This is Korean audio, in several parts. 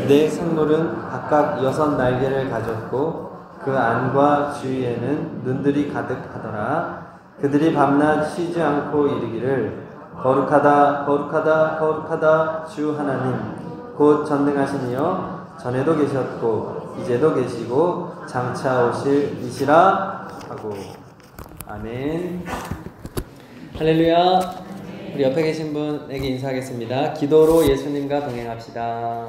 네 생물은 각각 6날개를 가졌고 그 안과 주위에는 눈들이 가득하더라. 그들이 밤낮 쉬지 않고 이르기를 거룩하다 거룩하다 거룩하다 주 하나님 곧 전능하시니여 전에도 계셨고 이제도 계시고 장차 오실 이시라 하고. 아멘. 할렐루야. 우리 옆에 계신 분에게 인사하겠습니다. 기도로 예수님과 동행합시다.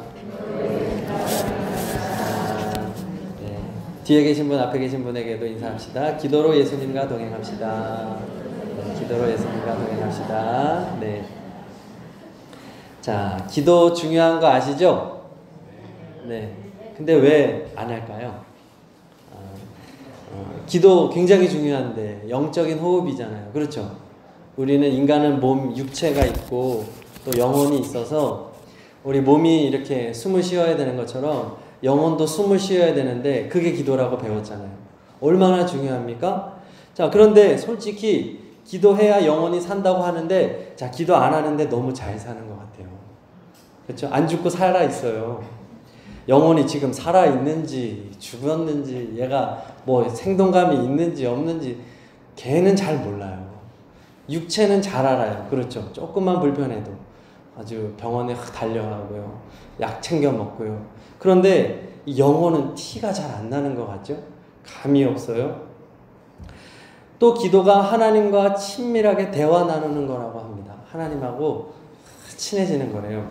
네. 뒤에 계신 분, 앞에 계신 분에게도 인사합시다. 기도로 예수님과 동행합시다. 네. 기도로 예수님과 동행합시다. 네. 자, 기도 중요한 거 아시죠? 네. 근데 왜 안 할까요? 기도 굉장히 중요한데 영적인 호흡이잖아요. 그렇죠? 우리는 인간은 몸, 육체가 있고 또 영혼이 있어서 우리 몸이 이렇게 숨을 쉬어야 되는 것처럼 영혼도 숨을 쉬어야 되는데 그게 기도라고 배웠잖아요. 얼마나 중요합니까? 자, 그런데 솔직히 기도해야 영혼이 산다고 하는데 자, 기도 안 하는데 너무 잘 사는 것 같아요. 그렇죠? 안 죽고 살아 있어요. 영혼이 지금 살아 있는지 죽었는지 얘가 뭐 생동감이 있는지 없는지 걔는 잘 몰라요. 육체는 잘 알아요. 그렇죠? 조금만 불편해도 아주 병원에 달려가고요. 약 챙겨 먹고요. 그런데 이 영혼은 티가 잘 안 나는 것 같죠? 감이 없어요. 또 기도가 하나님과 친밀하게 대화 나누는 거라고 합니다. 하나님하고 친해지는 거래요.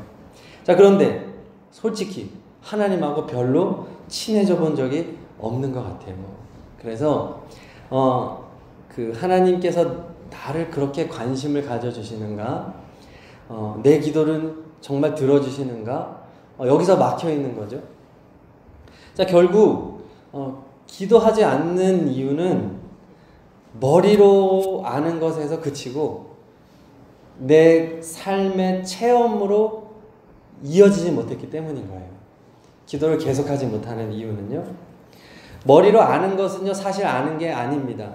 자, 그런데 솔직히 하나님하고 별로 친해져 본 적이 없는 것 같아요. 그래서 그 하나님께서 나를 그렇게 관심을 가져주시는가? 내 기도를 정말 들어주시는가? 여기서 막혀 있는 거죠. 자, 결국 기도하지 않는 이유는 머리로 아는 것에서 그치고 내 삶의 체험으로 이어지지 못했기 때문인 거예요. 기도를 계속하지 못하는 이유는요. 머리로 아는 것은요, 사실 아는 게 아닙니다.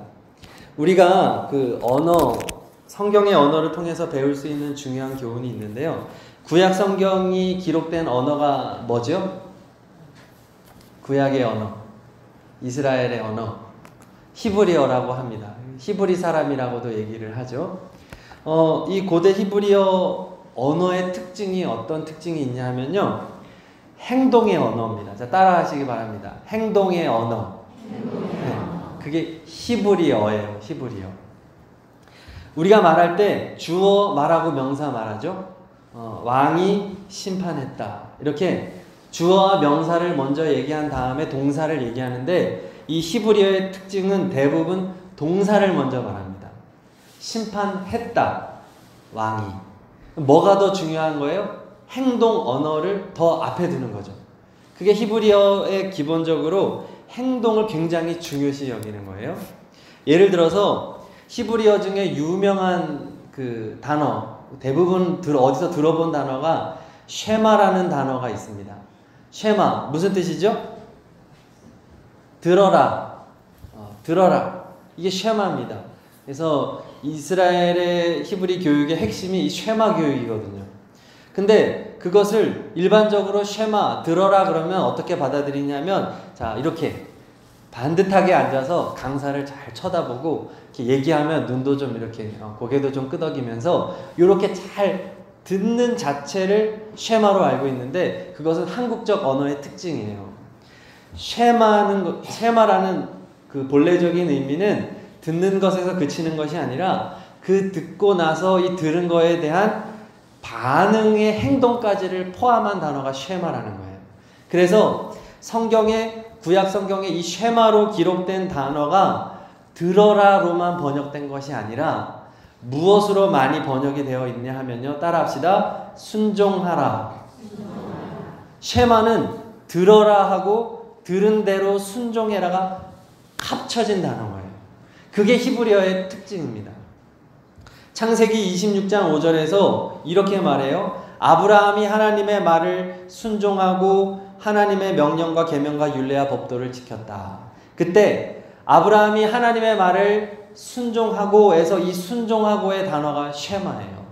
우리가 그 언어, 성경의 언어를 통해서 배울 수 있는 중요한 교훈이 있는데요. 구약 성경이 기록된 언어가 뭐죠? 구약의 언어, 이스라엘의 언어, 히브리어라고 합니다. 히브리 사람이라고도 얘기를 하죠. 이 고대 히브리어 언어의 특징이 어떤 특징이 있냐 하면요. 행동의 언어입니다. 자, 따라 하시기 바랍니다. 행동의 언어. 네. 그게 히브리어예요. 히브리어. 우리가 말할 때 주어 말하고 명사 말하죠. 왕이 심판했다. 이렇게 주어와 명사를 먼저 얘기한 다음에 동사를 얘기하는데 이 히브리어의 특징은 대부분 동사를 먼저 말합니다. 심판했다. 왕이. 뭐가 더 중요한 거예요? 행동 언어를 더 앞에 두는 거죠. 그게 히브리어의 기본적으로 행동을 굉장히 중요시 여기는 거예요. 예를 들어서 히브리어 중에 유명한 그 단어, 대부분 어디서 들어본 단어가 쉐마라는 단어가 있습니다. 쉐마, 무슨 뜻이죠? 들어라. 들어라. 이게 쉐마입니다. 그래서 이스라엘의 히브리 교육의 핵심이 이 쉐마 교육이거든요. 근데 그것을 일반적으로 쉐마, 들어라 그러면 어떻게 받아들이냐면 자, 이렇게 반듯하게 앉아서 강사를 잘 쳐다보고 이렇게 얘기하면 눈도 좀 이렇게 고개도 좀 끄덕이면서 이렇게 잘 듣는 자체를 쉐마로 알고 있는데 그것은 한국적 언어의 특징이에요. 쉐마라는 그 본래적인 의미는 듣는 것에서 그치는 것이 아니라 그 듣고 나서 이 들은 거에 대한 반응의 행동까지를 포함한 단어가 쉐마라는 거예요. 그래서 구약 성경에 이 쉐마로 기록된 단어가 들어라로만 번역된 것이 아니라 무엇으로 많이 번역이 되어 있냐 하면요. 따라합시다. 순종하라. 쉐마는 들어라 하고 들은 대로 순종해라가 합쳐진 단어예요. 그게 히브리어의 특징입니다. 창세기 26장 5절에서 이렇게 말해요. 아브라함이 하나님의 말을 순종하고 하나님의 명령과 계명과 율례와 법도를 지켰다. 그때 아브라함이 하나님의 말을 순종하고에서 이 순종하고의 단어가 쉐마예요.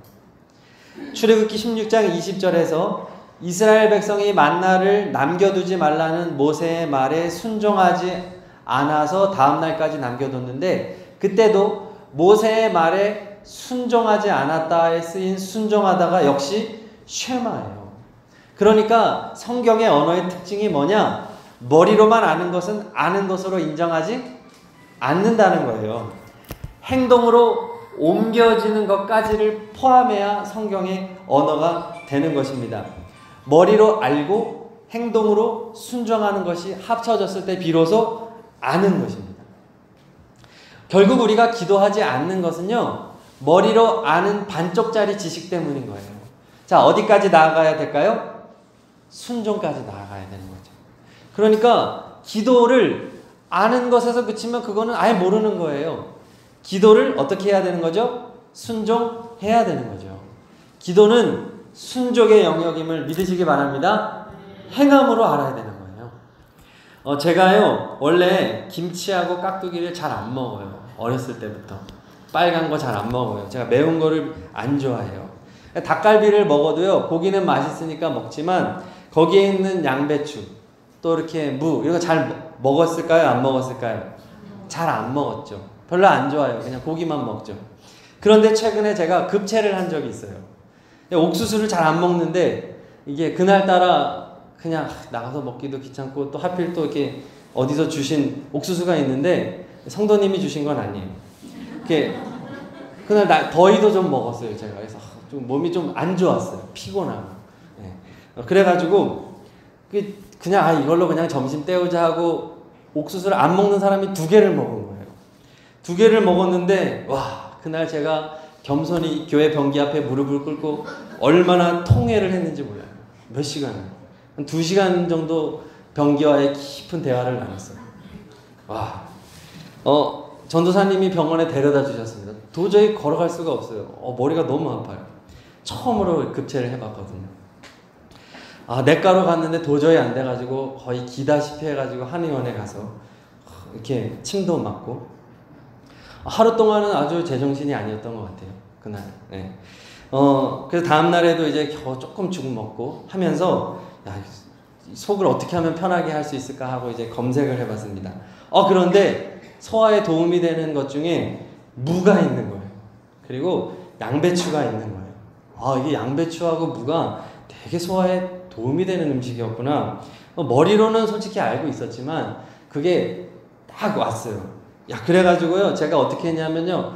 출애굽기 16장 20절에서 이스라엘 백성이 만나를 남겨두지 말라는 모세의 말에 순종하지 않아서 다음날까지 남겨뒀는데, 그때도 모세의 말에 순종하지 않았다에 쓰인 순종하다가 역시 쉐마예요. 그러니까 성경의 언어의 특징이 뭐냐? 머리로만 아는 것은 아는 것으로 인정하지 않는다는 거예요. 행동으로 옮겨지는 것까지를 포함해야 성경의 언어가 되는 것입니다. 머리로 알고 행동으로 순종하는 것이 합쳐졌을 때 비로소 아는 것입니다. 결국 우리가 기도하지 않는 것은요, 머리로 아는 반쪽짜리 지식 때문인 거예요. 자, 어디까지 나아가야 될까요? 순종까지 나아가야 되는 거죠. 그러니까 기도를 아는 것에서 그치면 그거는 아예 모르는 거예요. 기도를 어떻게 해야 되는 거죠? 순종해야 되는 거죠. 기도는 순종의 영역임을 믿으시기 바랍니다. 행함으로 알아야 되는 거예요. 제가요, 원래 김치하고 깍두기를 잘 안 먹어요. 어렸을 때부터. 빨간 거 잘 안 먹어요. 제가 매운 거를 안 좋아해요. 닭갈비를 먹어도요, 고기는 맛있으니까 먹지만 거기에 있는 양배추, 또 이렇게 무, 이런 거 잘 먹었을까요? 안 먹었을까요? 잘 안 먹었죠. 별로 안 좋아요. 그냥 고기만 먹죠. 그런데 최근에 제가 급체를 한 적이 있어요. 옥수수를 잘 안 먹는데 이게 그날따라 그냥 나가서 먹기도 귀찮고 또 하필 또 이렇게 어디서 주신 옥수수가 있는데 성도님이 주신 건 아니에요. 이렇게 그날 더위도 좀 먹었어요. 제가. 그래서 좀 몸이 좀 안 좋았어요. 피곤하고. 네. 그래가지고 그냥 이걸로 그냥 점심 때우자 하고 옥수수를 안 먹는 사람이 2개를 먹은 거예요. 2개를 먹었는데 와, 그날 제가 겸손히 교회 변기 앞에 무릎을 꿇고 얼마나 통회를 했는지 몰라요. 몇 시간을. 한 2시간 정도 변기와의 깊은 대화를 나눴어요. 와, 전도사님이 병원에 데려다 주셨습니다. 도저히 걸어갈 수가 없어요. 머리가 너무 아파요. 처음으로 급체를 해봤거든요. 내과로 갔는데 도저히 안 돼가지고 거의 기다시피 해가지고 한의원에 가서 이렇게 침도 맞고 하루 동안은 아주 제정신이 아니었던 것 같아요. 그날. 네. 그래서 다음날에도 이제 겨우 조금 죽 먹고 하면서 속을 어떻게 하면 편하게 할 수 있을까 하고 이제 검색을 해봤습니다. 그런데 소화에 도움이 되는 것 중에 무가 있는 거예요. 그리고 양배추가 있는 거예요. 이게 양배추하고 무가 되게 소화에 도움이 되는 음식이었구나. 머리로는 솔직히 알고 있었지만 그게 딱 왔어요. 그래가지고요, 제가 어떻게 했냐면요,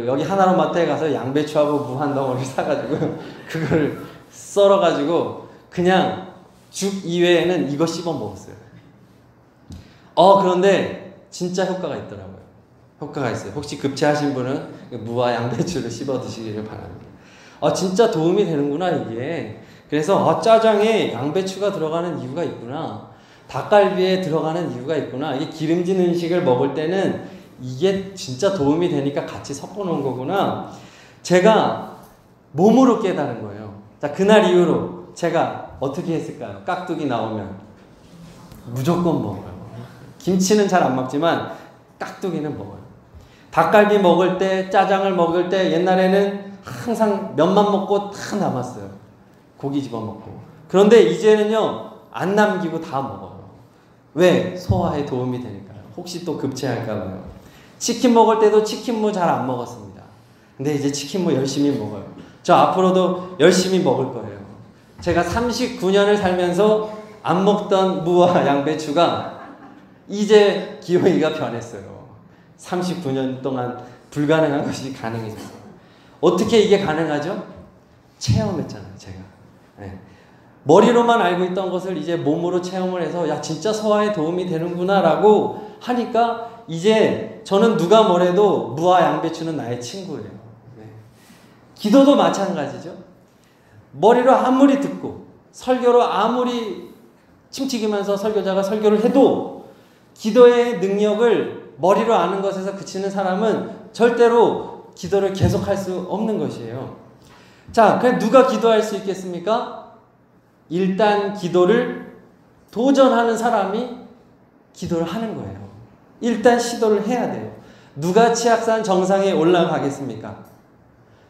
여기 하나로마트에 가서 양배추하고 무 한 덩어리 사가지고 그걸 썰어가지고 그냥 죽 이외에는 이거 씹어 먹었어요. 그런데 진짜 효과가 있더라고요. 효과가 있어요. 혹시 급체하신 분은 무와 양배추를 씹어 드시기를 바랍니다. 진짜 도움이 되는구나 이게. 그래서 짜장에 양배추가 들어가는 이유가 있구나. 닭갈비에 들어가는 이유가 있구나. 이게 기름진 음식을 먹을 때는 이게 진짜 도움이 되니까 같이 섞어 놓은 거구나. 제가 몸으로 깨달은 거예요. 자, 그날 이후로 제가 어떻게 했을까요? 깍두기 나오면 무조건 먹어요. 김치는 잘 안 먹지만 깍두기는 먹어요. 닭갈비 먹을 때, 짜장을 먹을 때 옛날에는 항상 면만 먹고 다 남았어요. 고기 집어먹고. 그런데 이제는요, 안 남기고 다 먹어요. 왜? 소화에 도움이 되니까요. 혹시 또 급체할까봐요. 치킨 먹을 때도 치킨무 잘 안 먹었습니다. 근데 이제 치킨무 열심히 먹어요. 저 앞으로도 열심히 먹을 거예요. 제가 39년을 살면서 안 먹던 무와 양배추가 이제 기호이가 변했어요. 39년 동안 불가능한 것이 가능해졌어요. 어떻게 이게 가능하죠? 체험했잖아요, 제가. 네. 머리로만 알고 있던 것을 이제 몸으로 체험을 해서 진짜 소화에 도움이 되는구나 라고 하니까 이제 저는 누가 뭐래도 무와 양배추는 나의 친구예요. 네. 기도도 마찬가지죠. 머리로 아무리 듣고 설교로 아무리 침튀기면서 설교자가 설교를 해도 기도의 능력을 머리로 아는 것에서 그치는 사람은 절대로 기도를 계속할 수 없는 것이에요. 자, 그럼 누가 기도할 수 있겠습니까? 일단 기도를 도전하는 사람이 기도를 하는 거예요. 일단 시도를 해야 돼요. 누가 치악산 정상에 올라가겠습니까?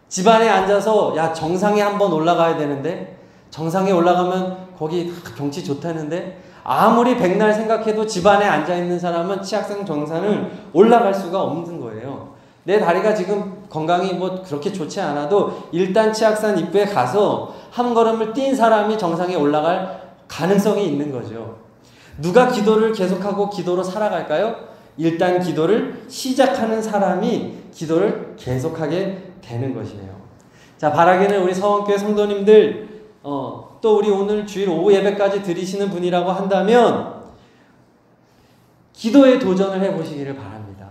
집안에 앉아서 정상에 한번 올라가야 되는데 정상에 올라가면 거기 경치 좋다는데 아무리 백날 생각해도 집안에 앉아있는 사람은 치악산 정상을 올라갈 수가 없는 거예요. 내 다리가 지금 건강이 뭐 그렇게 좋지 않아도 일단 치악산 입구에 가서 한 걸음을 뛴 사람이 정상에 올라갈 가능성이 있는 거죠. 누가 기도를 계속하고 기도로 살아갈까요? 일단 기도를 시작하는 사람이 기도를 계속하게 되는 것이네요. 자, 바라기는 우리 서원교회 성도님들 또 우리 오늘 주일 오후 예배까지 드리시는 분이라고 한다면 기도에 도전을 해보시기를 바랍니다.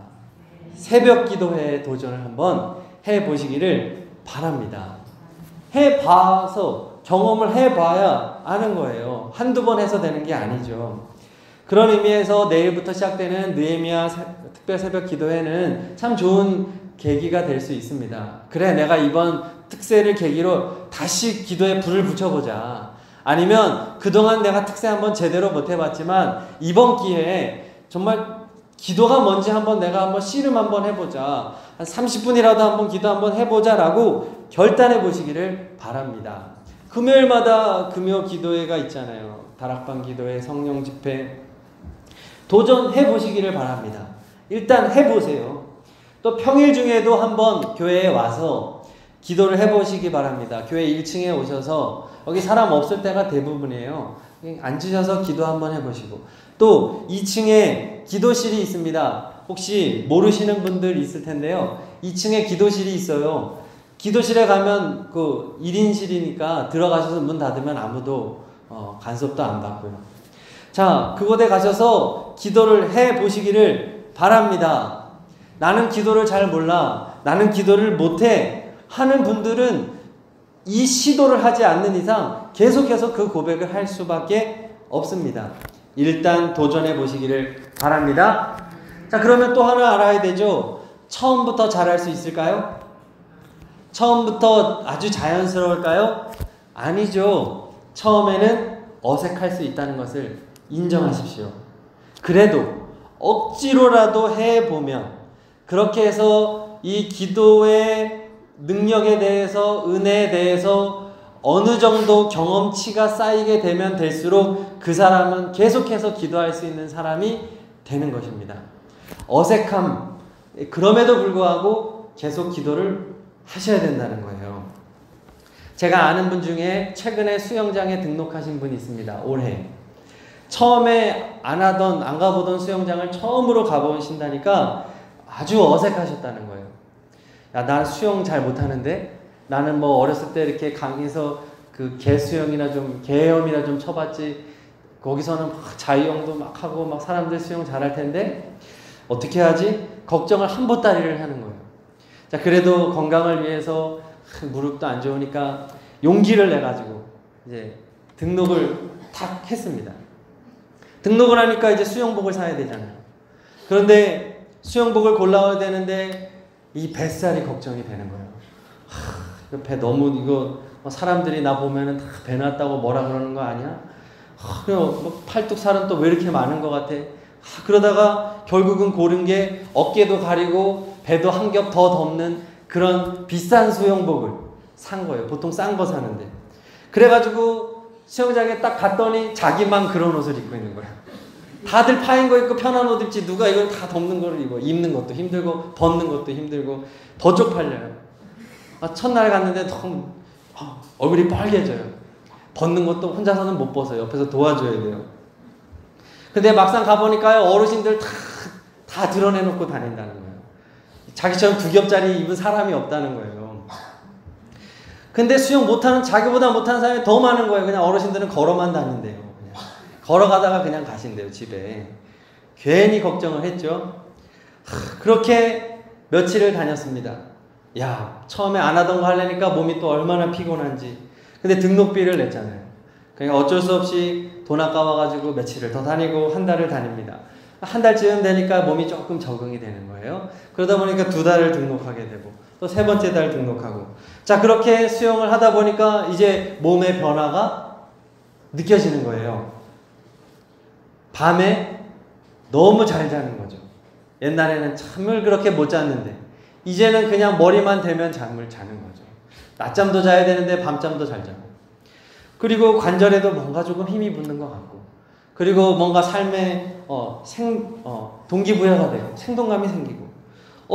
새벽 기도회에 도전을 한번 해보시기를 바랍니다. 해봐서 경험을 해봐야 아는 거예요. 한두 번 해서 되는 게 아니죠. 그런 의미에서 내일부터 시작되는 느헤미야 특별 새벽 기도회는 참 좋은 계기가 될 수 있습니다. 그래, 내가 이번 특세를 계기로 다시 기도에 불을 붙여보자. 아니면 그동안 내가 특세 한번 제대로 못 해봤지만 이번 기회에 정말 기도가 뭔지 한번 내가 한번 씨름 한번 해보자. 한 30분이라도 한번 기도 한번 해보자라고 결단해 보시기를 바랍니다. 금요일마다 금요 기도회가 있잖아요. 다락방 기도회, 성령 집회. 도전해 보시기를 바랍니다. 일단 해보세요. 또 평일 중에도 한번 교회에 와서 기도를 해보시기 바랍니다. 교회 1층에 오셔서 여기 사람 없을 때가 대부분이에요. 앉으셔서 기도 한번 해보시고 또 2층에 기도실이 있습니다. 혹시 모르시는 분들 있을 텐데요. 2층에 기도실이 있어요. 기도실에 가면 그 1인실이니까 들어가셔서 문 닫으면 아무도 간섭도 안 받고요. 자, 그곳에 가셔서 기도를 해 보시기를 바랍니다. 나는 기도를 잘 몰라. 나는 기도를 못해. 하는 분들은 이 시도를 하지 않는 이상 계속해서 그 고백을 할 수밖에 없습니다. 일단 도전해 보시기를 바랍니다. 자, 그러면 또 하나 알아야 되죠. 처음부터 잘할 수 있을까요? 처음부터 아주 자연스러울까요? 아니죠. 처음에는 어색할 수 있다는 것을 인정하십시오. 그래도 억지로라도 해보면 그렇게 해서 이 기도의 능력에 대해서 은혜에 대해서 어느 정도 경험치가 쌓이게 되면 될수록 그 사람은 계속해서 기도할 수 있는 사람이 되는 것입니다. 어색함, 그럼에도 불구하고 계속 기도를 하셔야 된다는 거예요. 제가 아는 분 중에 최근에 수영장에 등록하신 분이 있습니다. 올해. 처음에 안 가보던 수영장을 처음으로 가보신다니까 아주 어색하셨다는 거예요. 야, 난 수영 잘 못하는데 나는 뭐 어렸을 때 이렇게 강에서 그 개수영이나 좀 개헤엄이나 좀 쳐봤지 거기서는 막 자유형도 막 하고 막 사람들 수영 잘할 텐데 어떻게 하지? 걱정을 한 보따리를 하는 거예요. 자, 그래도 건강을 위해서 무릎도 안 좋으니까 용기를 내가지고 이제 등록을 탁 했습니다. 등록을 하니까 이제 수영복을 사야 되잖아요. 그런데 수영복을 골라야 되는데 이 뱃살이 걱정이 되는 거예요. 배 너무 이거 사람들이 나 보면은 다 배 났다고 뭐라 그러는 거 아니야? 뭐 팔뚝 살은 또 왜 이렇게 많은 것 같아? 그러다가 결국은 고른 게 어깨도 가리고 배도 한 겹 더 덮는 그런 비싼 수영복을 산 거예요. 보통 싼 거 사는데. 그래가지고 수영장에 딱 갔더니 자기만 그런 옷을 입고 있는 거예요. 다들 파인 거 입고 편한 옷 입지 누가 이걸 다 덮는 거를 입어. 입는 것도 힘들고 벗는 것도 힘들고 더 쪽팔려요. 첫날 갔는데 너무 얼굴이 빨개져요. 벗는 것도 혼자서는 못 벗어요. 옆에서 도와줘야 돼요. 근데 막상 가보니까요, 어르신들 다 드러내놓고 다닌다는 거예요. 자기처럼 2겹짜리 입은 사람이 없다는 거예요. 근데 수영 못하는, 자기보다 못하는 사람이 더 많은 거예요. 그냥 어르신들은 걸어만 다닌대요. 그냥 걸어가다가 그냥 가신대요, 집에. 괜히 걱정을 했죠. 그렇게 며칠을 다녔습니다. 야, 처음에 안 하던 거 하려니까 몸이 또 얼마나 피곤한지. 근데 등록비를 냈잖아요. 그러니까 어쩔 수 없이 돈 아까워가지고 며칠을 더 다니고 한 달을 다닙니다. 한 달쯤 되니까 몸이 조금 적응이 되는 거예요. 그러다 보니까 2달을 등록하게 되고 또 3번째 달 등록하고. 자, 그렇게 수영을 하다 보니까 이제 몸의 변화가 느껴지는 거예요. 밤에 너무 잘 자는 거죠. 옛날에는 잠을 그렇게 못 잤는데 이제는 그냥 머리만 대면 잠을 자는 거죠. 낮잠도 자야 되는데 밤잠도 잘 자고. 그리고 관절에도 뭔가 조금 힘이 붙는 것 같고, 그리고 뭔가 삶에 동기부여가 되고 생동감이 생기고,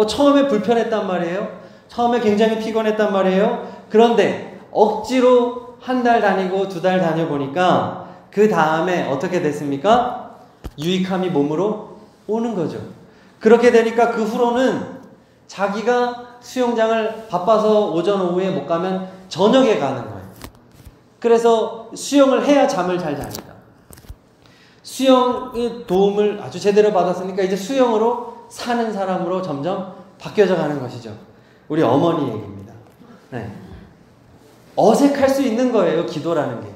처음에 불편했단 말이에요. 처음에 굉장히 피곤했단 말이에요. 그런데 억지로 한 달 다니고 2달 다녀보니까 그 다음에 어떻게 됐습니까? 유익함이 몸으로 오는 거죠. 그렇게 되니까 그 후로는 자기가 수영장을 바빠서 오전 오후에 못 가면 저녁에 가는 거예요. 그래서 수영을 해야 잠을 잘 잡니다. 수영의 도움을 아주 제대로 받았으니까 이제 수영으로 사는 사람으로 점점 바뀌어져 가는 것이죠. 우리 어머니 얘기입니다. 네. 어색할 수 있는 거예요, 기도라는 게.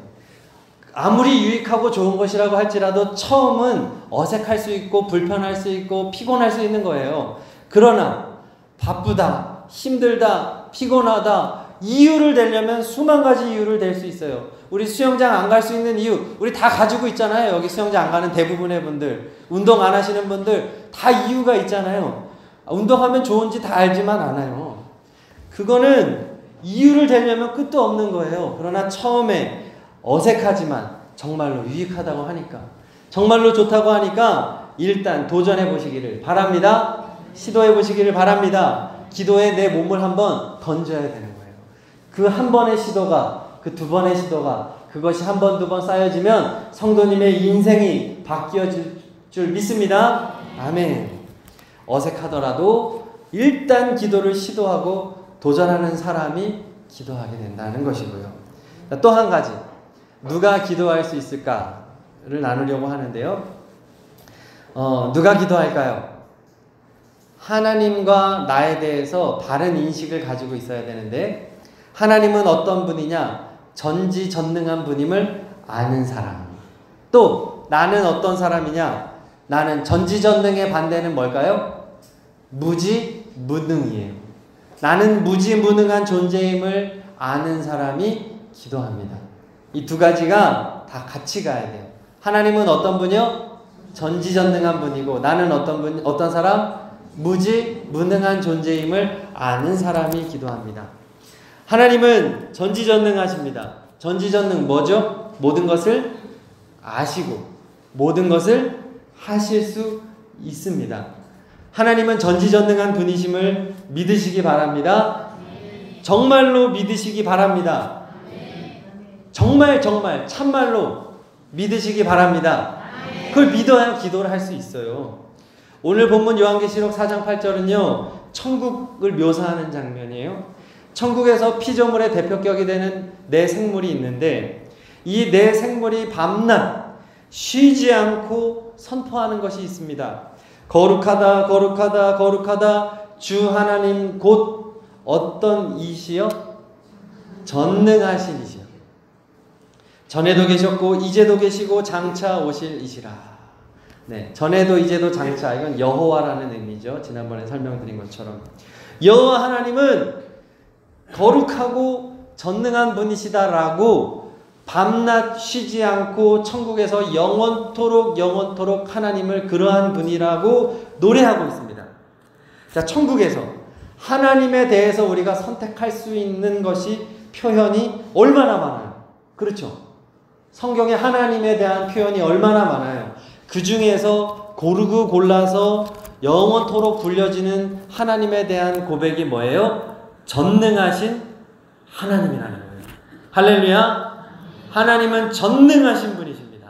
아무리 유익하고 좋은 것이라고 할지라도 처음은 어색할 수 있고 불편할 수 있고 피곤할 수 있는 거예요. 그러나 바쁘다, 힘들다, 피곤하다, 이유를 대려면 수만 가지 이유를 댈 수 있어요. 우리 수영장 안 갈 수 있는 이유, 우리 다 가지고 있잖아요. 여기 수영장 안 가는 대부분의 분들, 운동 안 하시는 분들 다 이유가 있잖아요. 운동하면 좋은지 다 알지만 않아요. 그거는 이유를 대려면 끝도 없는 거예요. 그러나 처음에 어색하지만 정말로 유익하다고 하니까, 정말로 좋다고 하니까 일단 도전해 보시기를 바랍니다. 시도해 보시기를 바랍니다. 기도에 내 몸을 한번 던져야 되는 거예요. 그 한 번의 시도가, 그 2번의 시도가, 그것이 1번, 2번 쌓여지면 성도님의 인생이 바뀌어질 줄 믿습니다. 아멘. 어색하더라도 일단 기도를 시도하고 도전하는 사람이 기도하게 된다는 것이고요. 또 한 가지, 누가 기도할 수 있을까를 나누려고 하는데요. 누가 기도할까요? 하나님과 나에 대해서 바른 인식을 가지고 있어야 되는데, 하나님은 어떤 분이냐? 전지전능한 분임을 아는 사람. 또 나는 어떤 사람이냐? 나는 전지전능의 반대는 뭘까요? 무지무능이에요. 나는 무지무능한 존재임을 아는 사람이 기도합니다. 이 2가지가 다 같이 가야 돼요. 하나님은 어떤 분이요? 전지전능한 분이고, 나는 어떤 사람? 무지무능한 존재임을 아는 사람이 기도합니다. 하나님은 전지전능하십니다. 전지전능 뭐죠? 모든 것을 아시고 모든 것을 하실 수 있습니다. 하나님은 전지전능한 분이심을 믿으시기 바랍니다. 정말로 믿으시기 바랍니다. 정말 참말로 믿으시기 바랍니다. 그걸 믿어야 기도를 할 수 있어요. 오늘 본문 요한계시록 4장 8절은요, 천국을 묘사하는 장면이에요. 천국에서 피조물의 대표격이 되는 네 생물이 있는데, 이 네 생물이 밤낮 쉬지 않고 선포하는 것이 있습니다. 거룩하다, 거룩하다, 거룩하다, 주 하나님 곧 어떤 이시여? 전능하신 이시여. 전에도 계셨고 이제도 계시고 장차 오실 이시라. 네, 전에도 이제도 장차, 이건 여호와라는 의미죠. 지난번에 설명드린 것처럼 여호와 하나님은 거룩하고 전능한 분이시다라고 밤낮 쉬지 않고 천국에서 영원토록 하나님을 그러한 분이라고 노래하고 있습니다. 자, 천국에서 하나님에 대해서 우리가 선택할 수 있는 것이 표현이 얼마나 많아요. 그렇죠? 성경에 하나님에 대한 표현이 얼마나 많아요. 그 중에서 고르고 골라서 영원토록 불려지는 하나님에 대한 고백이 뭐예요? 전능하신 하나님이라는 거예요. 할렐루야. 하나님은 전능하신 분이십니다.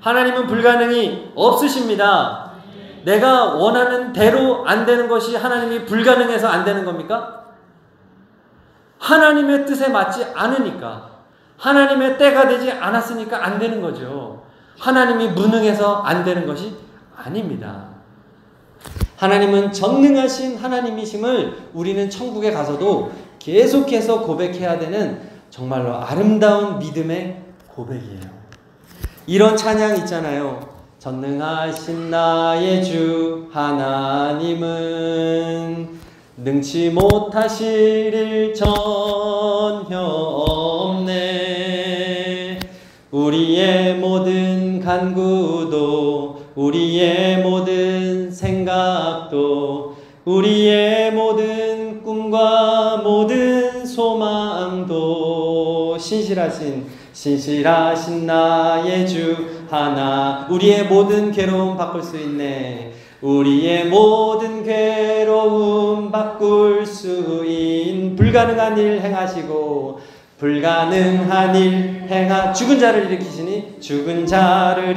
하나님은 불가능이 없으십니다. 내가 원하는 대로 안 되는 것이 하나님이 불가능해서 안 되는 겁니까? 하나님의 뜻에 맞지 않으니까, 하나님의 때가 되지 않았으니까 안 되는 거죠. 하나님이 무능해서 안 되는 것이 아닙니다. 하나님은 전능하신 하나님이심을 우리는 천국에 가서도 계속해서 고백해야 되는 정말로 아름다운 믿음의 고백이에요. 이런 찬양 있잖아요. 전능하신 나의 주 하나님은 능치 못하실 일 전혀 없네. 우리의 모든 간구도, 우리의 모든 생각도, 우리의 모든 꿈과 모든 소망도 신실하신 신실하신 나의 주 하나. 우리의 모든 괴로움 바꿀 수 있네. 우리의 모든 괴로움 바꿀 수 있는 불가능한 일 행하시고 불가능한 일 행하. 죽은 자를 일으키시니 죽은 자를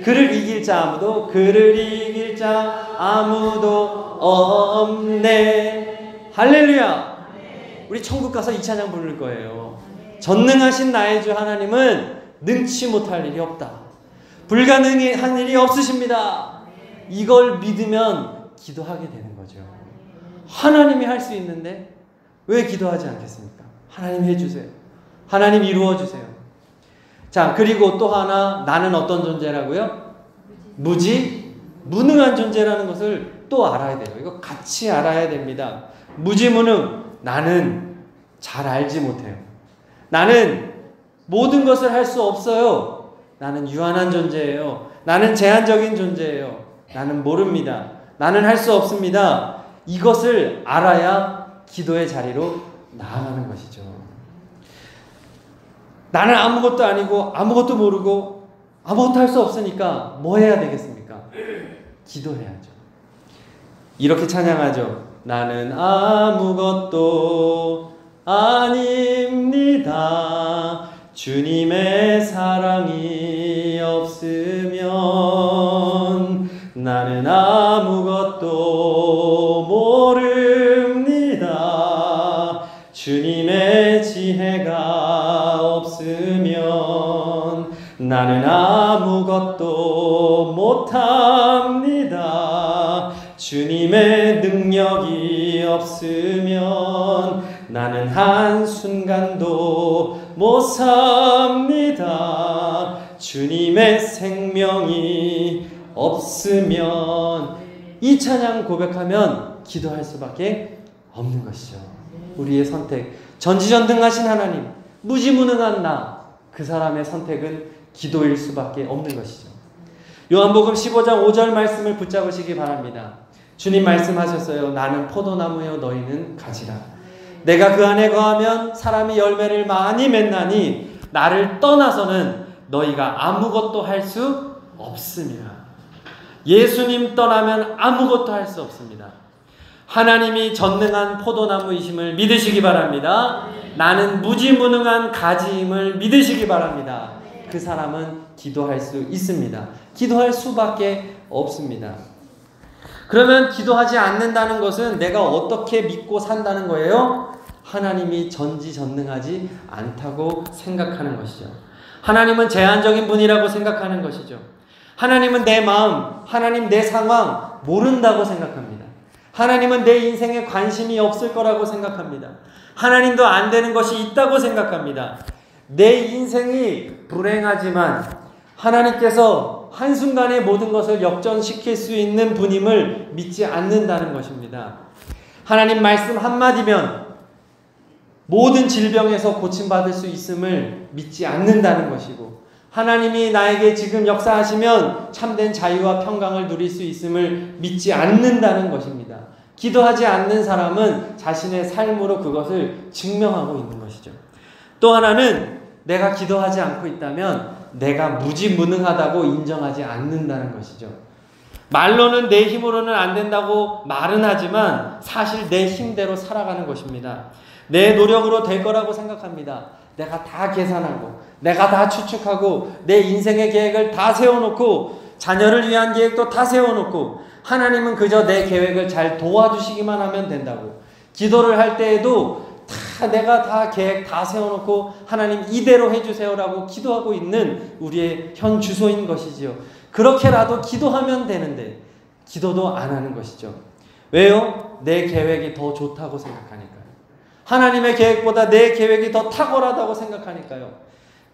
그를 이길 자 아무도 그를 이길 자 아무도 없네. 할렐루야. 우리 천국 가서 이 찬양 부를 거예요. 전능하신 나의 주 하나님은 능치 못할 일이 없다. 불가능한 일이 없으십니다. 이걸 믿으면 기도하게 되는 거죠. 하나님이 할 수 있는데 왜 기도하지 않겠습니까? 하나님 해주세요. 하나님 이루어주세요. 자, 그리고 또 하나, 나는 어떤 존재라고요? 무능한 존재라는 것을 또 알아야 돼요. 이거 같이 알아야 됩니다. 무지무능, 나는 잘 알지 못해요. 나는 모든 것을 할 수 없어요. 나는 유한한 존재예요. 나는 제한적인 존재예요. 나는 모릅니다. 나는 할 수 없습니다. 이것을 알아야 기도의 자리로 나아가는 것이죠. 나는 아무것도 아니고 아무것도 모르고 아무것도 할 수 없으니까 뭐 해야 되겠습니까? 기도해야죠. 이렇게 찬양하죠. 나는 아무것도 아닙니다. 주님의 사랑이 없으면 나는 아무것도 모릅니다. 주님의 지혜가 없으면 나는 아무것도 못합니다. 주님의 능력이 없으면 나는 한순간도 못 삽니다. 주님의 생명이 없으면. 이 찬양 고백하면 기도할 수밖에 없는 것이죠. 우리의 선택, 전지전능하신 하나님, 무지무능한 나, 그 사람의 선택은 기도일 수밖에 없는 것이죠. 요한복음 15장 5절 말씀을 붙잡으시기 바랍니다. 주님 말씀하셨어요. 나는 포도나무요 너희는 가지라. 내가 그 안에 거하면 사람이 열매를 많이 맺나니 나를 떠나서는 너희가 아무것도 할 수 없습니다. 예수님 떠나면 아무것도 할 수 없습니다. 하나님이 전능한 포도나무이심을 믿으시기 바랍니다. 나는 무지무능한 가지임을 믿으시기 바랍니다. 그 사람은 기도할 수 있습니다. 기도할 수밖에 없습니다. 그러면 기도하지 않는다는 것은 내가 어떻게 믿고 산다는 거예요? 하나님이 전지전능하지 않다고 생각하는 것이죠. 하나님은 제한적인 분이라고 생각하는 것이죠. 하나님은 내 마음, 하나님 내 상황 모른다고 생각합니다. 하나님은 내 인생에 관심이 없을 거라고 생각합니다. 하나님도 안 되는 것이 있다고 생각합니다. 내 인생이 불행하지만 하나님께서 한순간에 모든 것을 역전시킬 수 있는 분임을 믿지 않는다는 것입니다. 하나님 말씀 한마디면 모든 질병에서 고침받을 수 있음을 믿지 않는다는 것이고, 하나님이 나에게 지금 역사하시면 참된 자유와 평강을 누릴 수 있음을 믿지 않는다는 것입니다. 기도하지 않는 사람은 자신의 삶으로 그것을 증명하고 있는 것이죠. 또 하나는 내가 기도하지 않고 있다면 내가 무지무능하다고 인정하지 않는다는 것이죠. 말로는 내 힘으로는 안 된다고 말은 하지만 사실 내 힘대로 살아가는 것입니다. 내 노력으로 될 거라고 생각합니다. 내가 다 계산하고 내가 다 추측하고 내 인생의 계획을 다 세워놓고 자녀를 위한 계획도 다 세워놓고 하나님은 그저 내 계획을 잘 도와주시기만 하면 된다고, 기도를 할 때에도 내가 다 계획 다 세워놓고 하나님 이대로 해주세요라고 기도하고 있는 우리의 현 주소인 것이지요. 그렇게라도 기도하면 되는데 기도도 안 하는 것이죠. 왜요? 내 계획이 더 좋다고 생각하니까요. 하나님의 계획보다 내 계획이 더 탁월하다고 생각하니까요.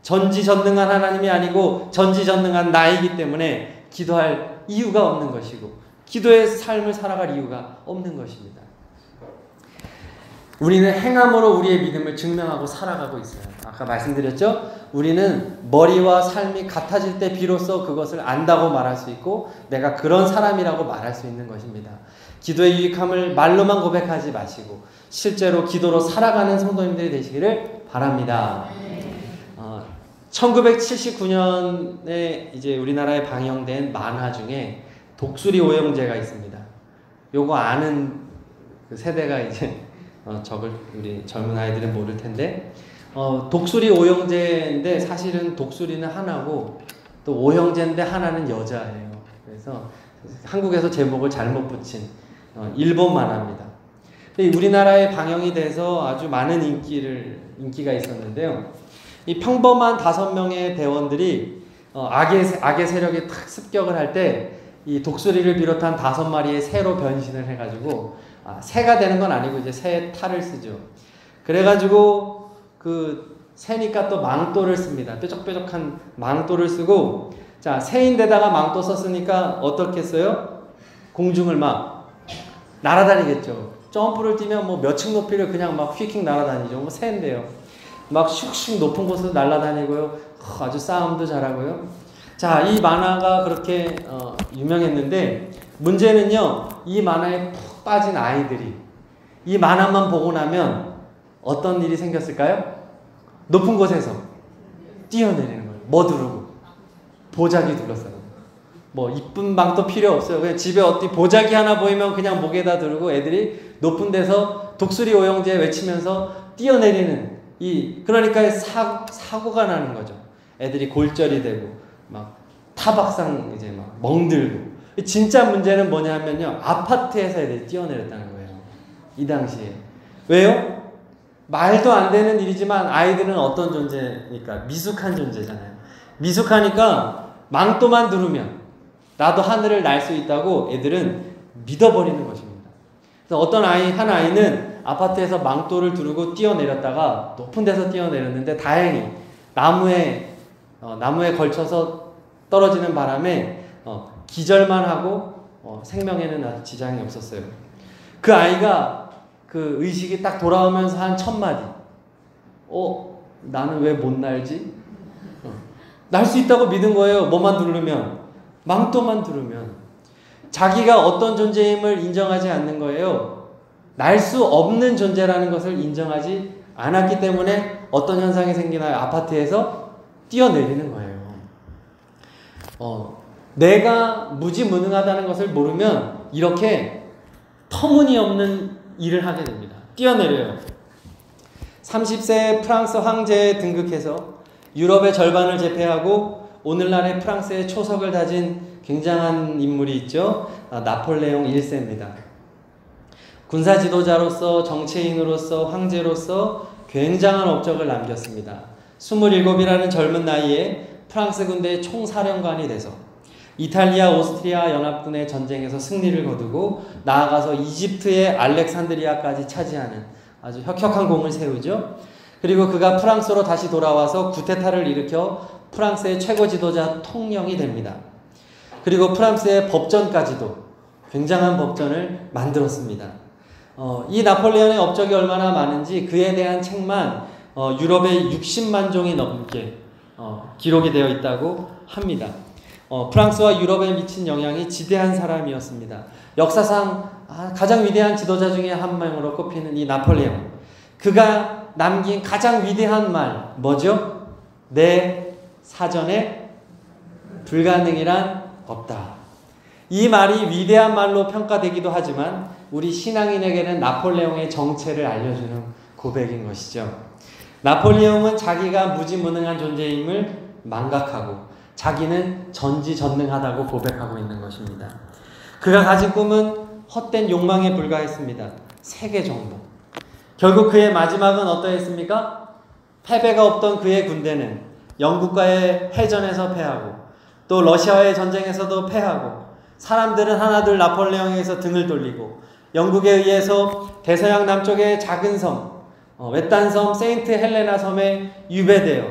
전지전능한 하나님이 아니고 전지전능한 나이기 때문에 기도할 이유가 없는 것이고 기도의 삶을 살아갈 이유가 없는 것입니다. 우리는 행함으로 우리의 믿음을 증명하고 살아가고 있어요. 아까 말씀드렸죠? 우리는 머리와 삶이 같아질 때 비로소 그것을 안다고 말할 수 있고 내가 그런 사람이라고 말할 수 있는 것입니다. 기도의 유익함을 말로만 고백하지 마시고 실제로 기도로 살아가는 성도님들이 되시기를 바랍니다. 1979년에 이제 우리나라에 방영된 만화 중에 독수리 오영재가 있습니다. 요거 아는 그 세대가 이제 적을 우리 젊은 아이들은 모를 텐데 독수리 오영재인데 사실은 독수리는 하나고 또 오형제인데 하나는 여자예요. 그래서 한국에서 제목을 잘못 붙인 일본 만화입니다. 근데 우리나라에 방영이 돼서 아주 많은 인기가 있었는데요. 이 평범한 5명의 대원들이 악의 세력에 탁 습격을 할 때 이 독수리를 비롯한 5마리의 새로 변신을 해가지고 새가 되는 건 아니고 이제 새의 탈을 쓰죠. 그래가지고 그 새니까 또 망토를 씁니다. 뾰족뾰족한 망토를 쓰고 자 새인데다가 망토 썼으니까 어떻겠어요? 공중을 막 날아다니겠죠. 점프를 뛰면 뭐 몇 층 높이를 그냥 막 휙휙 날아다니죠. 뭐 새인데요. 막 슉슉 높은 곳으로 날아다니고요. 아주 싸움도 잘하고요. 자, 이 만화가 그렇게 유명했는데 문제는요. 이 만화에 푹 빠진 아이들이 이 만화만 보고 나면 어떤 일이 생겼을까요? 높은 곳에서 뛰어내리는 거예요. 뭐 두르고 보자기 둘러싸고 뭐 이쁜 방도 필요 없어요. 그냥 집에 어디 보자기 하나 보이면 그냥 목에다 두르고 애들이 높은 데서 독수리 오영재 외치면서 뛰어내리는 그러니까 사고가 나는 거죠. 애들이 골절이 되고 막 타박상 이제 막 멍들고 진짜 문제는 뭐냐면요. 아파트에서 애들이 뛰어내렸다는 거예요. 이 당시에. 왜요? 말도 안 되는 일이지만 아이들은 어떤 존재니까 미숙한 존재잖아요. 미숙하니까 망토만 두르면 나도 하늘을 날 수 있다고 애들은 믿어버리는 것입니다. 그래서 어떤 한 아이는 아파트에서 망토를 두르고 뛰어내렸다가 높은 데서 뛰어내렸는데 다행히 나무에 걸쳐서 떨어지는 바람에 기절만 하고 생명에는 아주 지장이 없었어요. 그 아이가 그 의식이 딱 돌아오면서 한 1000마디. 나는 왜 못 날지? 날 수 있다고 믿은 거예요. 뭐만 누르면. 망토만 두르면. 자기가 어떤 존재임을 인정하지 않는 거예요. 날 수 없는 존재라는 것을 인정하지 않았기 때문에 어떤 현상이 생기나요? 아파트에서 뛰어내리는 거예요. 내가 무지무능하다는 것을 모르면 이렇게 터무니없는 일을 하게 됩니다. 뛰어내려요. 30세 프랑스 황제에 등극해서 유럽의 절반을 제패하고 오늘날의 프랑스의 초석을 다진 굉장한 인물이 있죠. 나폴레옹 1세입니다. 군사 지도자로서 정치인으로서 황제로서 굉장한 업적을 남겼습니다. 27이라는 젊은 나이에 프랑스 군대의 총사령관이 돼서 이탈리아, 오스트리아 연합군의 전쟁에서 승리를 거두고 나아가서 이집트의 알렉산드리아까지 차지하는 아주 혁혁한 공을 세우죠. 그리고 그가 프랑스로 다시 돌아와서 구테타를 일으켜 프랑스의 최고 지도자 통령이 됩니다. 그리고 프랑스의 법전까지도 굉장한 법전을 만들었습니다. 이 나폴레옹의 업적이 얼마나 많은지 그에 대한 책만 유럽에 60만 종이 넘게 기록이 되어 있다고 합니다. 프랑스와 유럽에 미친 영향이 지대한 사람이었습니다. 역사상 가장 위대한 지도자 중에 한 명으로 꼽히는 이 나폴레옹. 그가 남긴 가장 위대한 말 뭐죠? 내 사전에 불가능이란 없다. 이 말이 위대한 말로 평가되기도 하지만 우리 신앙인에게는 나폴레옹의 정체를 알려주는 고백인 것이죠. 나폴레옹은 자기가 무지무능한 존재임을 망각하고 자기는 전지전능하다고 고백하고 있는 것입니다. 그가 가진 꿈은 헛된 욕망에 불과했습니다. 세계 정복. 결국 그의 마지막은 어떠했습니까? 패배가 없던 그의 군대는 영국과의 해전에서 패하고 또 러시아와의 전쟁에서도 패하고 사람들은 하나둘 나폴레옹에게서 등을 돌리고 영국에 의해서 대서양 남쪽의 작은 섬 외딴 섬 세인트 헬레나 섬에 유배되어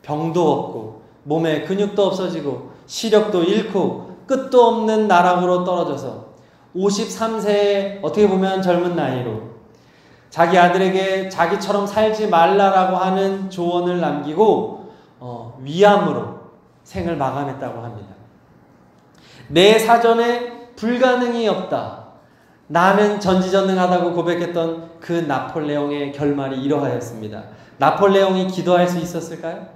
병도 없고 몸에 근육도 없어지고 시력도 잃고 끝도 없는 나락으로 떨어져서 53세의 어떻게 보면 젊은 나이로 자기 아들에게 자기처럼 살지 말라라고 하는 조언을 남기고 위암으로 생을 마감했다고 합니다. 내 사전에 불가능이 없다. 나는 전지전능하다고 고백했던 그 나폴레옹의 결말이 이러하였습니다. 나폴레옹이 기도할 수 있었을까요?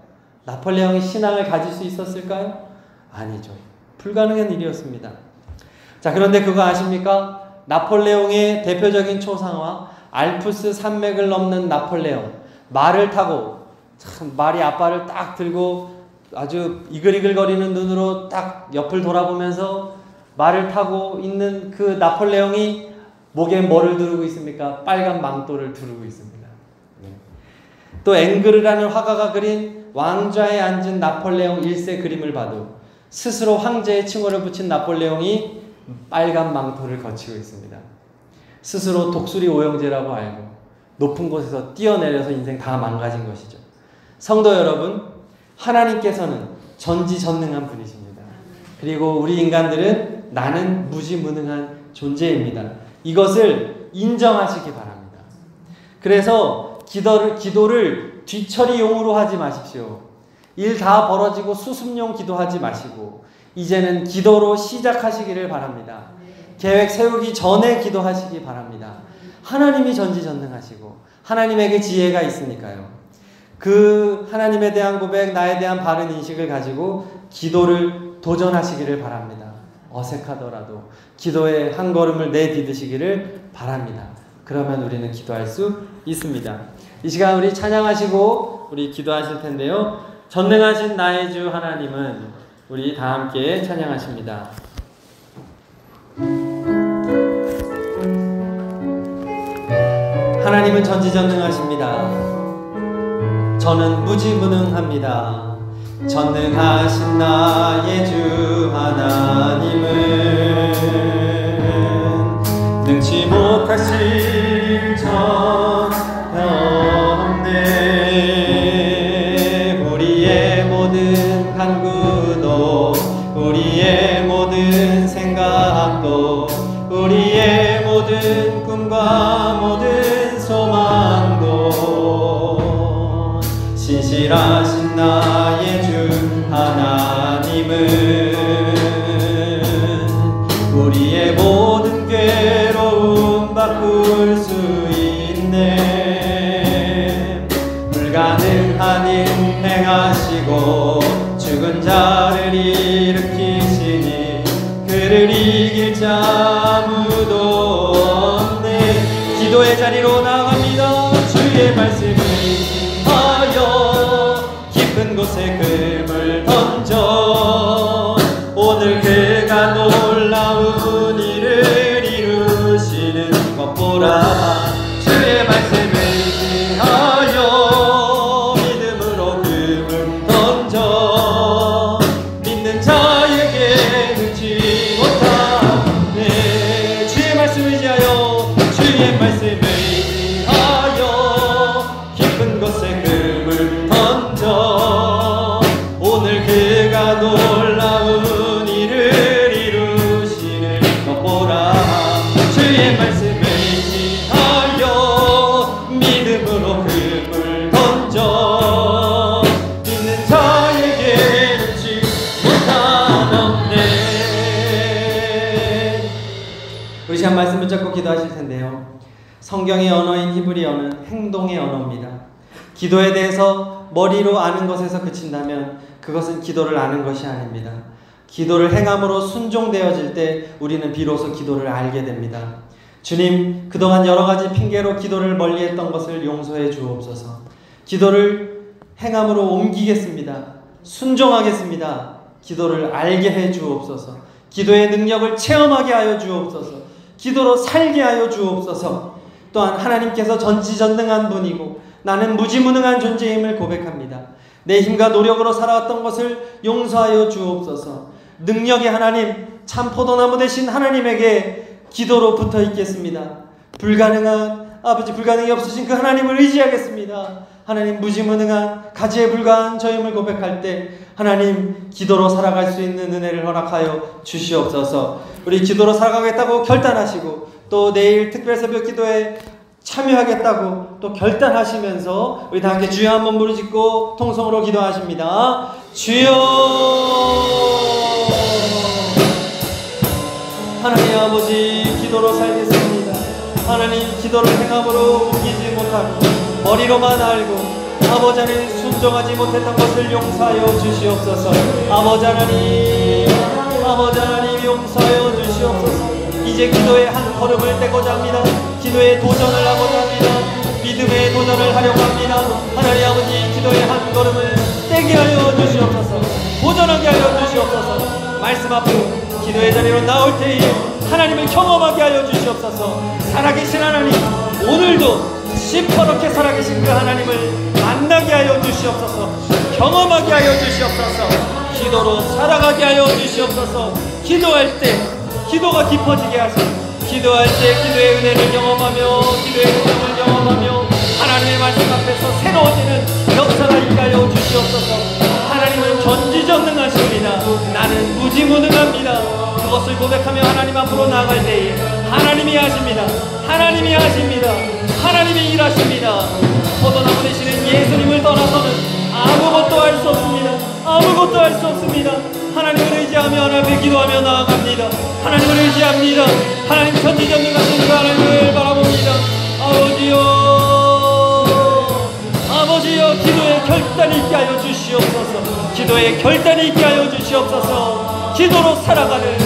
나폴레옹이 신앙을 가질 수 있었을까요? 아니죠. 불가능한 일이었습니다. 자, 그런데 그거 아십니까? 나폴레옹의 대표적인 초상화, 알프스 산맥을 넘는 나폴레옹, 말을 타고, 참 말이 앞발을 딱 들고 아주 이글이글거리는 눈으로 딱 옆을 돌아보면서 말을 타고 있는 그 나폴레옹이 목에 뭐를 두르고 있습니까? 빨간 망토를 두르고 있습니다. 또 앵그르라는 화가가 그린 왕좌에 앉은 나폴레옹 1세 그림을 봐도 스스로 황제의 칭호를 붙인 나폴레옹이 빨간 망토를 거치고 있습니다. 스스로 독수리 오형제라고 알고 높은 곳에서 뛰어내려서 인생 다 망가진 것이죠. 성도 여러분, 하나님께서는 전지전능한 분이십니다. 그리고 우리 인간들은 나는 무지무능한 존재입니다. 이것을 인정하시기 바랍니다. 그래서 기도를 뒤처리용으로 하지 마십시오. 일 다 벌어지고 수습용 기도하지 마시고 이제는 기도로 시작하시기를 바랍니다. 계획 세우기 전에 기도하시기 바랍니다. 하나님이 전지전능하시고 하나님에게 지혜가 있으니까요. 그 하나님에 대한 고백, 나에 대한 바른 인식을 가지고 기도를 도전하시기를 바랍니다. 어색하더라도 기도의 한 걸음을 내디드시기를 바랍니다. 그러면 우리는 기도할 수 있습니다. 이 시간 우리 찬양하시고 우리 기도하실 텐데요. 전능하신 나의 주 하나님은 우리 다 함께 찬양하십니다. 하나님은 전지전능하십니다. 저는 무지무능합니다. 전능하신 나의 주 하나님은 능치 못하실 전혀 없네. 우리의 모든 간구도 우리의 모든 생각도 우리의 모든 꿈과 모든 소망도 신실하신 나의 주 하나님은 우리의 모든 괴로움 바꿀 수 있네. 불가능한 일 행하시고 죽은 자를 일으키시니 그를 이길 자 아무도 없네. 기도의 자리로 나갑니다. 주의 말씀을 하여 깊은 곳에 금을 던져 오늘 그가 놀라운 일을 이루시는 것 보라. 주의 말씀을 하여 믿음으로 금을 던져 믿는 자에게 능치 못하네. 주의 말씀을 의지하여 주의 말씀을 의지하여 깊은 곳에 금을 던져 오늘 그가 놀라운 일을 이루시는 것 보라. 주의 말씀을 의지하여 믿음으로 금을 던져 믿는 자에게 능치 못하네. 우리 시간 말씀 붙잡고 기도하실 텐데요. 성경의 언어인 히브리어는 행동의 언어입니다. 기도에 대해서 머리로 아는 것에서 그친다면 그것은 기도를 아는 것이 아닙니다. 기도를 행함으로 순종되어질 때 우리는 비로소 기도를 알게 됩니다. 주님, 그동안 여러 가지 핑계로 기도를 멀리했던 것을 용서해 주옵소서. 기도를 행함으로 옮기겠습니다. 순종하겠습니다. 기도를 알게 해 주옵소서. 기도의 능력을 체험하게 하여 주옵소서. 기도로 살게 하여 주옵소서. 또한 하나님께서 전지전능한 분이고 나는 무지무능한 존재임을 고백합니다. 내 힘과 노력으로 살아왔던 것을 용서하여 주옵소서. 능력의 하나님, 참 포도나무 되신 하나님에게 기도로 붙어 있겠습니다. 불가능한 아버지, 불가능이 없으신 그 하나님을 의지하겠습니다. 하나님, 무지무능한 가지에 불과한 저임을 고백할 때 하나님, 기도로 살아갈 수 있는 은혜를 허락하여 주시옵소서. 우리 기도로 살아가겠다고 결단하시고 또 내일 특별 새벽 기도에 참여하겠다고 또 결단하시면서 우리 다 함께 주여 한번 부르짖고 통성으로 기도하십니다. 주여. 하나님 아버지, 기도로 살겠습니다. 하나님, 기도를 행함으로 옮기지 못하고 머리로만 알고 아버지 안에 순종하지 못했던 것을 용서하여 주시옵소서. 아버지 하나님, 아버지 하나님 용서하여 주시옵소서. 이제 기도의 한 걸음을 떼고자 합니다. 기도의 도전을 하고자 합니다. 믿음의 도전을 하려고 합니다. 하나님 아버지, 기도의 한 걸음을 떼게 하여 주시옵소서. 도전하게 하여 주시옵소서. 말씀 앞으로 기도의 자리로 나올 때에 하나님을 경험하게 하여 주시옵소서. 살아계신 하나님, 오늘도 시퍼렇게 살아계신 그 하나님을 만나게 하여 주시옵소서. 경험하게 하여 주시옵소서. 기도로 살아가게 하여 주시옵소서. 기도할 때 기도가 깊어지게 하시고, 기도할 때 기도의 은혜를 경험하며 기도의 은혜를 경험하며 하나님의 말씀 앞에서 새로워지는 역사가 있게 하여 주시옵소서. 하나님은 전지전능하십니다. 나는 무지무능합니다. 그것을 고백하며 하나님 앞으로 나아갈 때에 하나님이 하십니다. 하나님이 하십니다. 하나님이 일하십니다. 포도나무 되시는 예수님을 떠나서는 아무것도 할 수 없습니다. 아무것도 할 수 없습니다. 하나님을 의지하며 하나님 앞에 기도하며 나아갑니다. 하나님을 의지합니다. 하나님 전지전능하신 그 하나님을 바라봅니다. 아버지여, 아버지여, 기도의 결단이 있게 하여 주시옵소서. 기도의 결단이 있게 하여 주시옵소서. 기도로 살아가는,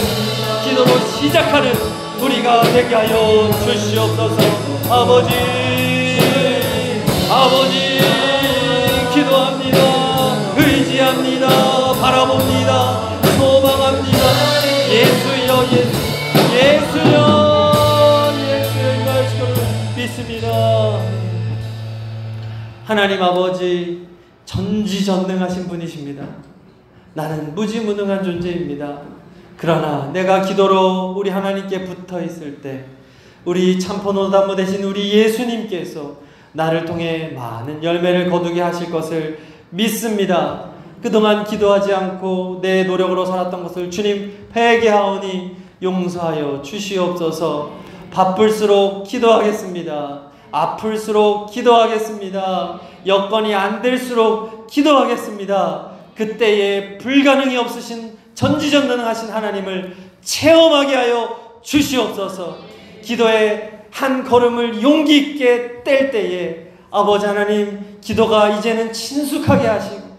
기도로 시작하는 우리가 되게 하여 주시옵소서. 아버지, 아버지, 기도합니다. 의지합니다. 바라봅니다. 소망합니다. 예수여, 예수, 예수여, 예수여, 임하시기를 믿습니다. 하나님 아버지, 전지전능하신 분이십니다. 나는 무지무능한 존재입니다. 그러나 내가 기도로 우리 하나님께 붙어 있을 때 우리 참포도나무 되신 우리 예수님께서 나를 통해 많은 열매를 거두게 하실 것을 믿습니다. 그동안 기도하지 않고 내 노력으로 살았던 것을 주님 회개하오니 용서하여 주시옵소서. 바쁠수록 기도하겠습니다. 아플수록 기도하겠습니다. 여건이 안 될수록 기도하겠습니다. 그때에 불가능이 없으신 전지전능하신 하나님을 체험하게 하여 주시옵소서. 기도의 한 걸음을 용기 있게 뗄 때에 아버지 하나님, 기도가 이제는 친숙하게 하시고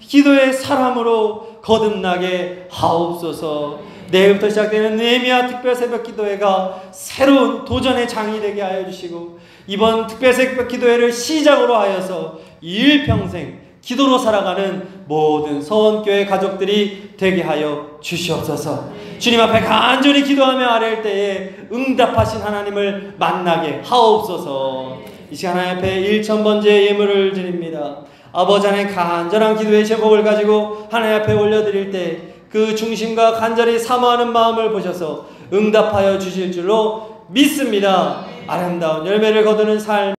기도의 사람으로 거듭나게 하옵소서. 내일부터 시작되는 느헤미야 특별 새벽 기도회가 새로운 도전의 장이 되게 하여 주시고, 이번 특별 새벽 기도회를 시작으로 하여서 일평생 기도로 살아가는 모든 서원교회 가족들이 되게 하여 주시옵소서. 주님 앞에 간절히 기도하며 아뢰일 때에 응답하신 하나님을 만나게 하옵소서. 이 시간 하나님 앞에 1000번째 예물을 드립니다. 아버지 하나님, 간절한 기도의 제목을 가지고 하나님 앞에 올려드릴 때 그 중심과 간절히 사모하는 마음을 보셔서 응답하여 주실 줄로 믿습니다. 아름다운 열매를 거두는 삶